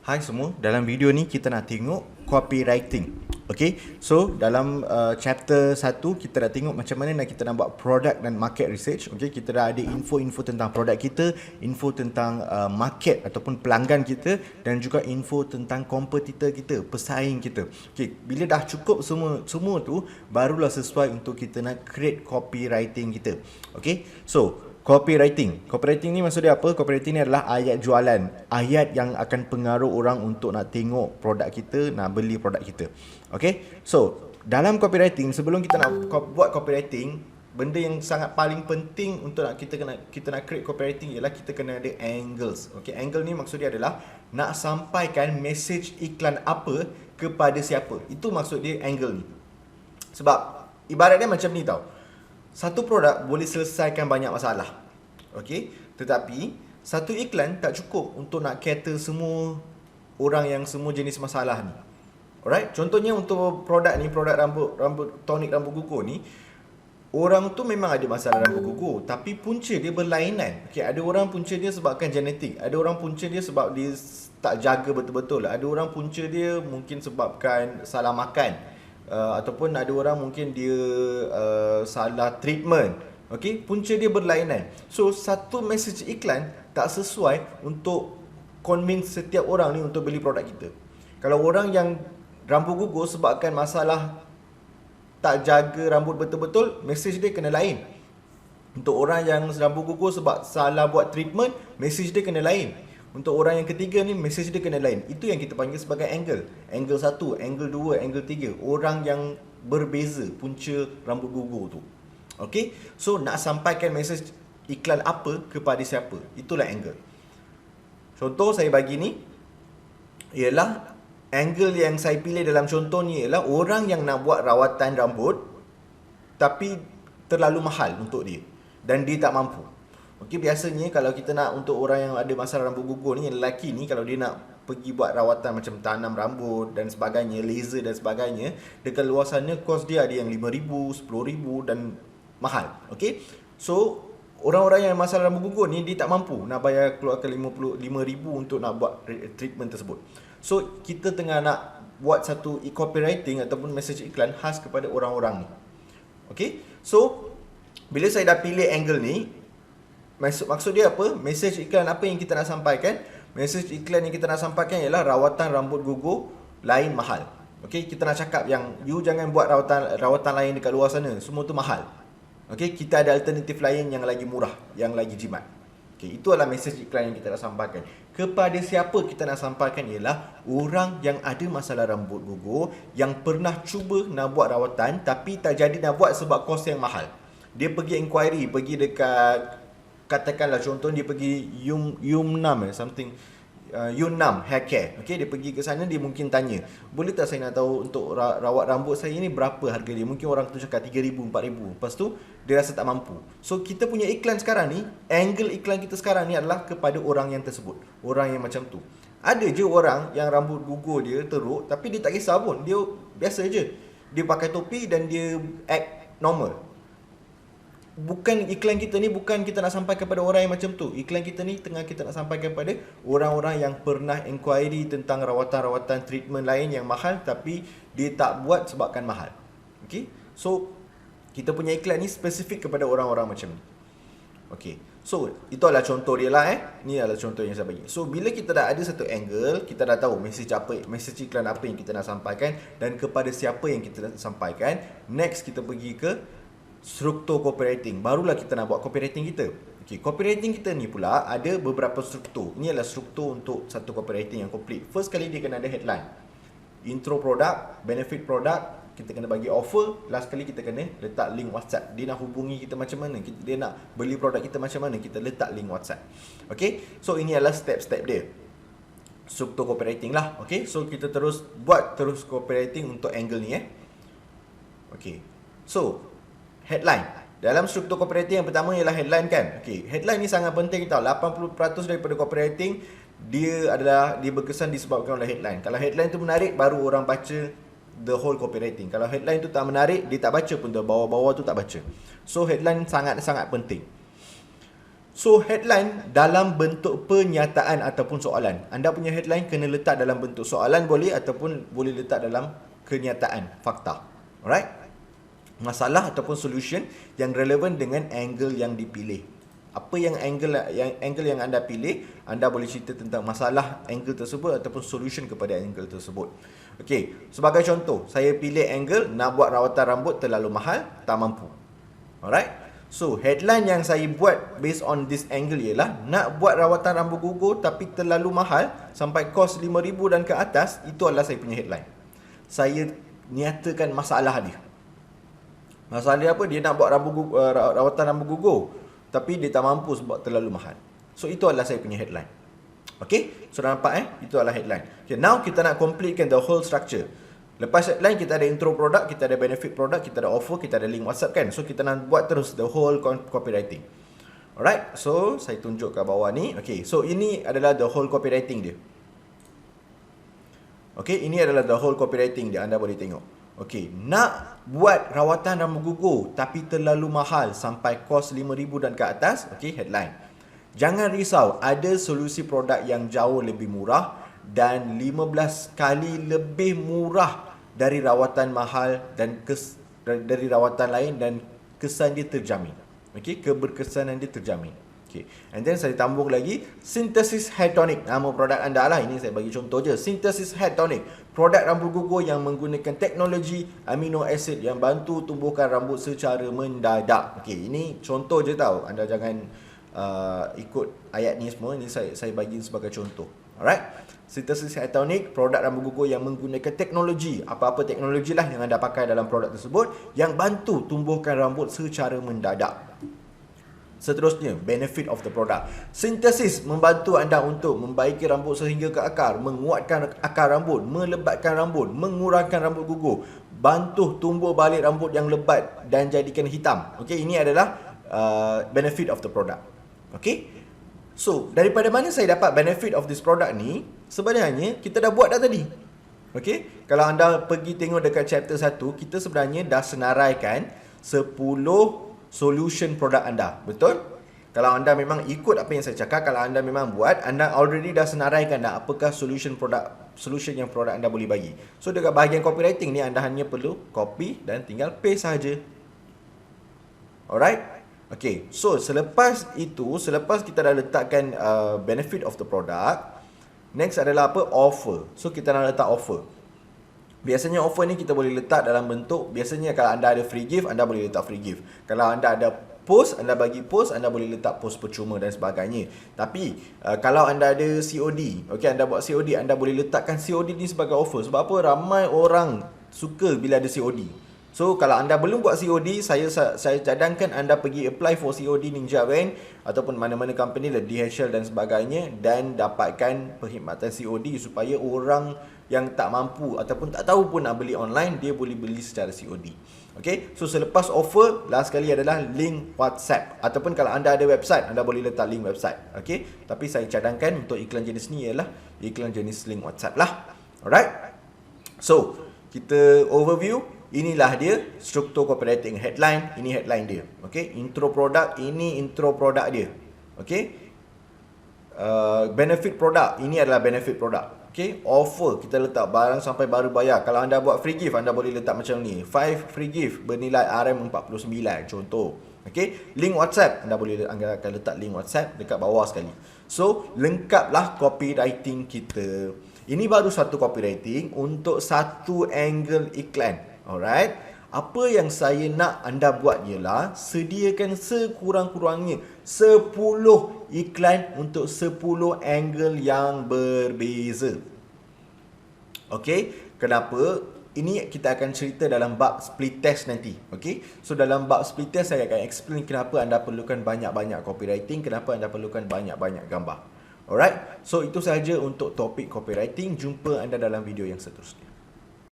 Hai semua, dalam video ni kita nak tengok copywriting. Okay, so dalam chapter 1 kita dah tengok macam mana kita nak buat product dan market research. Okay, kita dah ada info-info tentang produk kita, info tentang market ataupun pelanggan kita, dan juga info tentang kompetitor kita, pesaing kita. Okay, bila dah cukup semua tu, barulah sesuai untuk kita nak create copywriting kita. Okay, so Copywriting ni maksud dia apa? Copywriting ni adalah ayat jualan, ayat yang akan pengaruh orang untuk nak tengok produk kita, nak beli produk kita. Okay, so dalam copywriting, sebelum kita nak buat copywriting, benda yang sangat paling penting untuk kita nak create copywriting ialah kita kena ada angles. Okay, angle ni maksud dia adalah nak sampaikan message iklan apa kepada siapa. Itu maksud dia angle ni. Sebab ibaratnya macam ni tau, satu produk boleh selesaikan banyak masalah. Okey, tetapi satu iklan tak cukup untuk nak cater semua orang yang semua jenis masalah ni. Alright, contohnya untuk produk ni, produk rambut tonik rambut gugur ni, orang tu memang ada masalah rambut gugur, tapi punca dia berlainan. Okey, ada orang punca dia sebabkan genetik, ada orang punca dia sebab dia tak jaga betul-betul, ada orang punca dia mungkin sebabkan salah makan. Ataupun ada orang mungkin dia salah treatment. Okey, punca dia berlainan. So satu message iklan tak sesuai untuk convince setiap orang ni untuk beli produk kita. Kalau orang yang rambut gugur sebabkan masalah tak jaga rambut betul-betul, message dia kena lain. Untuk orang yang rambut gugur sebab salah buat treatment, message dia kena lain. Untuk orang yang ketiga ni, message dia kena lain. Itu yang kita panggil sebagai angle. Angle 1, angle 2, angle 3. Orang yang berbeza punca rambut gugur tu. Okay, so nak sampaikan message iklan apa kepada siapa, itulah angle. Contoh saya bagi ni ialah angle yang saya pilih dalam contoh ni ialah orang yang nak buat rawatan rambut tapi terlalu mahal untuk dia dan dia tak mampu. Okey, biasanya kalau kita nak untuk orang yang ada masalah rambut gugur ni, lelaki ni kalau dia nak pergi buat rawatan macam tanam rambut dan sebagainya, laser dan sebagainya, dekat luar sana kos dia ada yang 5,000, 10,000 dan mahal. Okey, so orang-orang yang masalah rambut gugur ni dia tak mampu nak bayar keluarkan 55,000 untuk nak buat treatment tersebut. So kita tengah nak buat satu copywriting ataupun message iklan khas kepada orang-orang ni. Okey, so bila saya dah pilih angle ni, maksud dia apa? Message iklan apa yang kita nak sampaikan? Message iklan yang kita nak sampaikan ialah rawatan rambut gugur lain mahal. Okey, kita nak cakap yang you jangan buat rawatan lain dekat luar sana, semua tu mahal. Okey, kita ada alternatif lain yang lagi murah, yang lagi jimat. Okey, itu adalah message iklan yang kita nak sampaikan. Kepada siapa kita nak sampaikan ialah orang yang ada masalah rambut gugur, yang pernah cuba nak buat rawatan tapi tak jadi nak buat sebab kos yang mahal. Dia pergi inquiry, pergi dekat, katakanlah contoh dia pergi Yumnam something, Yunam Hair Care. Okay, dia pergi ke sana, dia mungkin tanya, boleh tak saya nak tahu untuk rawat rambut saya ni berapa harga dia? Mungkin orang tu cakap 3,000, 4,000. Lepas tu dia rasa tak mampu. So kita punya iklan sekarang ni, angle iklan kita sekarang ni adalah kepada orang yang tersebut, orang yang macam tu. Ada je orang yang rambut gugur dia teruk tapi dia tak kisah pun, dia biasa je, dia pakai topi dan dia act normal. Bukan iklan kita ni, bukan kita nak sampai kepada orang yang macam tu. Iklan kita ni tengah kita nak sampaikan kepada orang-orang yang pernah inquiry tentang rawatan-rawatan treatment lain yang mahal tapi dia tak buat sebabkan mahal. Okay, so kita punya iklan ni spesifik kepada orang-orang macam ni. Okay, so itu adalah contoh dia lah. Ni adalah contoh yang saya bagi. So bila kita dah ada satu angle, kita dah tahu message iklan apa yang kita nak sampaikan dan kepada siapa yang kita nak sampaikan. Next kita pergi ke struktur copywriting. Barulah kita nak buat copywriting kita. Okey, copywriting kita ni pula ada beberapa struktur. Ini adalah struktur untuk satu copywriting yang complete. First kali dia kena ada headline, intro produk, benefit produk, kita kena bagi offer. Last kali kita kena letak link WhatsApp. Dia nak hubungi kita macam mana, dia nak beli produk kita macam mana, kita letak link WhatsApp. Okey, so ini adalah step-step dia, struktur copywriting lah. Okey, so kita buat terus copywriting untuk angle ni. Okey, so headline. Dalam struktur copywriting yang pertama ialah headline kan. Okey, headline ni sangat penting tau. 80% daripada copywriting dia berkesan disebabkan oleh headline. Kalau headline tu menarik, baru orang baca the whole copywriting. Kalau headline tu tak menarik, dia tak baca pun, bawah-bawah tu tak baca. So headline sangat-sangat penting. So headline dalam bentuk pernyataan ataupun soalan. Anda punya headline kena letak dalam bentuk soalan boleh ataupun boleh letak dalam kenyataan, fakta. Alright? Masalah ataupun solution yang relevan dengan angle yang dipilih. Apa yang angle yang anda pilih, anda boleh cerita tentang masalah angle tersebut ataupun solution kepada angle tersebut. Okey, sebagai contoh, saya pilih angle nak buat rawatan rambut terlalu mahal, tak mampu. Alright? So, headline yang saya buat based on this angle ialah nak buat rawatan rambut gugur tapi terlalu mahal sampai kos RM5,000 dan ke atas, itu adalah saya punya headline. Saya nyatakan masalah dia. Masalah dia apa? Dia nak buat rawatan rambut gugur tapi dia tak mampu sebab terlalu mahal. So, itu adalah saya punya headline. Okay? So, dah nampak Itu adalah headline. Okay, now kita nak completekan the whole structure. Lepas headline, kita ada intro produk, kita ada benefit produk, kita ada offer, kita ada link WhatsApp kan. So, kita nak buat terus the whole copywriting. Alright, so saya tunjuk kat bawah ni. Okay, so ini adalah the whole copywriting dia. Okay, ini adalah the whole copywriting dia, anda boleh tengok. Okay, nak buat rawatan rambut gugur tapi terlalu mahal sampai kos RM5,000 dan ke atas. Okay, headline. Jangan risau, ada solusi produk yang jauh lebih murah dan 15 kali lebih murah dari rawatan mahal dan dari rawatan lain dan kesan dia terjamin. Okey, keberkesanan dia terjamin. Okey. And then saya tambung lagi Synthesis Hair Tonic, nama produk anda lah. Ini saya bagi contoh je. Synthesis Hair Tonic, produk rambut gugur yang menggunakan teknologi amino acid yang bantu tumbuhkan rambut secara mendadak. Okey, ini contoh je tau. Anda jangan ikut ayat ni semua. Ini saya bagi sebagai contoh. Alright. Synthesis Hair Tonic, produk rambut gugur yang menggunakan teknologi. Apa-apa teknologi lah yang anda pakai dalam produk tersebut yang bantu tumbuhkan rambut secara mendadak. Seterusnya, benefit of the product. Synthesis membantu anda untuk membaiki rambut sehingga ke akar, menguatkan akar rambut, melebatkan rambut, mengurangkan rambut gugur, bantu tumbuh balik rambut yang lebat dan jadikan hitam. Okey, ini adalah benefit of the product. Okey. So, daripada mana saya dapat benefit of this product ni? Sebenarnya, kita dah buat dah tadi. Okay? Kalau anda pergi tengok dekat chapter 1, kita sebenarnya dah senaraikan 10 solution produk anda. Betul? Kalau anda memang ikut apa yang saya cakap, kalau anda memang buat, anda already dah senaraikan dah apakah solution yang produk anda boleh bagi. So, dekat bahagian copywriting ni, anda hanya perlu copy dan tinggal paste saja. Alright? Okay, so selepas kita dah letakkan benefit of the product, next adalah apa? Offer. So kita nak letak offer. Biasanya offer ni kita boleh letak dalam bentuk, biasanya kalau anda ada free gift, anda boleh letak free gift. Kalau anda ada post, anda bagi post, anda boleh letak post percuma dan sebagainya. Tapi kalau anda ada COD, okay, anda buat COD, anda boleh letakkan COD ni sebagai offer. Sebab apa? Ramai orang suka bila ada COD. So, kalau anda belum buat COD, saya cadangkan anda pergi apply for COD Ninja Van ataupun mana-mana company lah, DHL dan sebagainya, dan dapatkan perkhidmatan COD supaya orang yang tak mampu ataupun tak tahu pun nak beli online, dia boleh beli secara COD. Okay, so selepas offer, last sekali adalah link WhatsApp. Ataupun kalau anda ada website, anda boleh letak link website. Okay, tapi saya cadangkan untuk iklan jenis ni ialah iklan jenis link WhatsApp lah. Alright, so kita overview. Inilah dia struktur copywriting. Headline, ini headline dia. Okay, intro produk, ini intro produk dia. Okay, benefit produk, ini adalah benefit produk. Okay, offer, kita letak barang sampai baru bayar. Kalau anda buat free gift, anda boleh letak macam ni, 5 free gift bernilai RM49 contoh. Okay, link WhatsApp, anda akan letak link WhatsApp dekat bawah sekali. So, lengkaplah copywriting kita. Ini baru satu copywriting untuk satu angle iklan. Alright, apa yang saya nak anda buat ialah sediakan sekurang-kurangnya 10 iklan untuk 10 angle yang berbeza. Okay, kenapa? Ini kita akan cerita dalam bab split test nanti. Okay, so dalam bab split test saya akan explain kenapa anda perlukan banyak-banyak copywriting, kenapa anda perlukan banyak-banyak gambar. Alright, so itu sahaja untuk topik copywriting. Jumpa anda dalam video yang seterusnya.